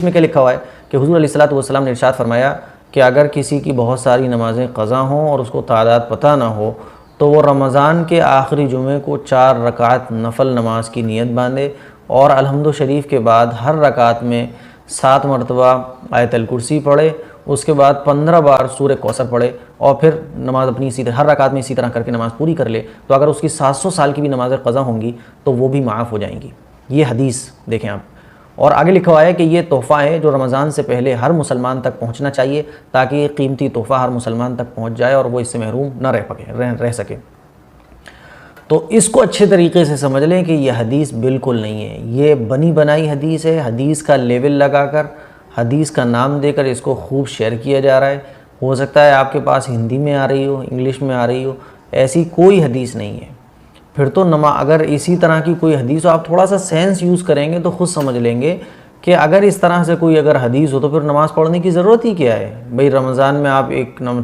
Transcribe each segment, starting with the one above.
میں کیا لکھا ہوا ہے کہ حضور علیہ الصلوۃ والسلام نے ارشاد فرمایا کہ اگر کسی کی بہت ساری نمازیں قضا ہوں اور اس کو تعداد پتہ نہ ہو تو وہ رمضان کے آخری جمعے کو 4 رکعت نفل نماز کی نیت باندھے اور الحمد شریف کے بعد ہر رکعت میں 7 مرتبہ آیت الکرسی پڑھے، اس کے بعد 15 بار سورہ کوثر پڑھے اور پھر نماز اپنی اسی طرح ہر رکعت میں اسی طرح کر کے نماز پوری کر لے، تو اگر اس کی 700 سال کی بھی نمازیں قضا ہوں گی تو وہ بھی معاف ہو جائیں گی۔ یہ حدیث دیکھیں آپ، اور آگے لکھا ہوا ہے کہ یہ تحفہ ہے جو رمضان سے پہلے ہر مسلمان تک پہنچنا چاہیے تاکہ یہ قیمتی تحفہ ہر مسلمان تک پہنچ جائے اور وہ اس سے محروم نہ رہ سکے۔ تو اس کو اچھے طریقے سے سمجھ لیں کہ یہ حدیث بالکل نہیں ہے، یہ بنی بنائی حدیث ہے، حدیث کا لیول لگا کر، حدیث کا نام دے کر اس کو خوب شیئر کیا جا رہا ہے۔ ہو سکتا ہے آپ کے پاس ہندی میں آ رہی ہو، انگلش میں آ رہی ہو، ایسی کوئی حدیث نہیں ہے۔ پھر تو اگر اسی طرح کی کوئی حدیث ہو، آپ تھوڑا سا سینس یوز کریں گے تو خود سمجھ لیں گے کہ اگر اس طرح سے کوئی اگر حدیث ہو تو پھر نماز پڑھنے کی ضرورت ہی کیا ہے؟ بھئی رمضان میں آپ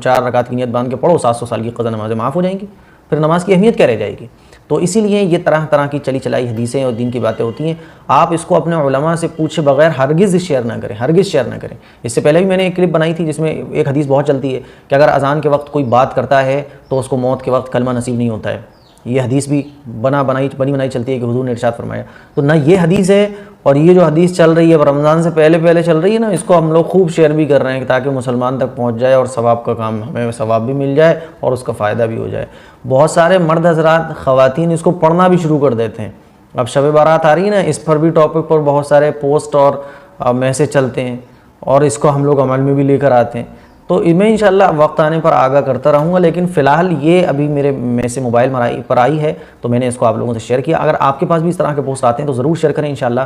4 رکعت کی نیت باندھ کے پڑھو، 700 سال کی قضا نمازیں معاف ہو جائیں گی، پھر نماز کی اہمیت کیا رہ جائے گی؟ تو اسی لیے یہ طرح طرح کی چلی چلائی حدیثیں اور دین کی باتیں ہوتی ہیں، آپ اس کو اپنے علماء سے پوچھے بغیر ہرگز شیئر نہ کریں، ہرگز شیئر نہ کریں۔ اس سے پہلے بھی میں نے ایک کلپ بنائی تھی جس میں ایک حدیث بہت چلتی ہے کہ اگر اذان کے وقت کوئی بات کرتا ہے تو اس کو موت کے وقت کلمہ نصیب نہیں ہوتا ہے۔ یہ حدیث بھی بنی بنائی چلتی ہے کہ حضور نے ارشاد فرمایا۔ تو نہ یہ حدیث ہے، اور یہ جو حدیث چل رہی ہے رمضان سے پہلے چل رہی ہے نا، اس کو ہم لوگ خوب شیئر بھی کر رہے ہیں تاکہ مسلمان تک پہنچ جائے اور ثواب کا کام، ہمیں ثواب بھی مل جائے اور اس کا فائدہ بھی ہو جائے۔ بہت سارے مرد حضرات، خواتین اس کو پڑھنا بھی شروع کر دیتے ہیں۔ اب شب بارات آ رہی ہے نا، اس پر بھی ٹاپک پر بہت سارے پوسٹ اور میسج چلتے ہیں اور اس کو ہم لوگ عمل میں بھی لے کر آتے ہیں۔ تو میں انشاءاللہ وقت آنے پر آگاہ کرتا رہوں گا، لیکن فی الحال یہ ابھی میں سے موبائل پر آئی ہے تو میں نے اس کو آپ لوگوں سے شیئر کیا۔ اگر آپ کے پاس بھی اس طرح کے پوسٹ آتے ہیں تو ضرور شیئر کریں انشاءاللہ۔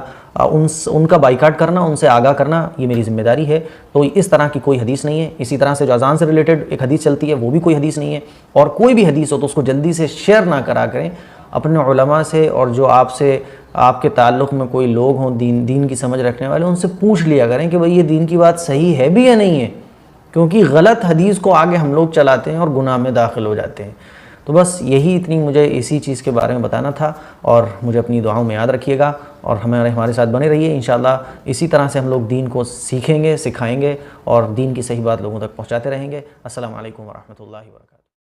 ان کا بائیکاٹ کرنا، ان سے آگاہ کرنا یہ میری ذمہ داری ہے۔ تو اس طرح کی کوئی حدیث نہیں ہے۔ اسی طرح سے جو اذان سے ریلیٹڈ ایک حدیث چلتی ہے وہ بھی کوئی حدیث نہیں ہے، اور کوئی بھی حدیث ہو تو اس کو جلدی سے شیئر نہ کرا کریں اپنے علماء سے، اور جو آپ کے تعلق میں کوئی لوگ ہوں دین کی سمجھ رکھنے والے، ان سے پوچھ لیا کریں کہ بھئی یہ دین کی بات صحیح ہے بھی یا نہیں ہے، کیونکہ غلط حدیث کو آگے ہم لوگ چلاتے ہیں اور گناہ میں داخل ہو جاتے ہیں۔ تو بس یہی اتنی مجھے اسی چیز کے بارے میں بتانا تھا، اور مجھے اپنی دعاؤں میں یاد رکھیے گا اور ہمارے ساتھ بنے رہیے انشاءاللہ۔ اسی طرح سے ہم لوگ دین کو سیکھیں گے، سکھائیں گے اور دین کی صحیح بات لوگوں تک پہنچاتے رہیں گے۔ السلام علیکم ورحمۃ اللہ وبرکاتہ۔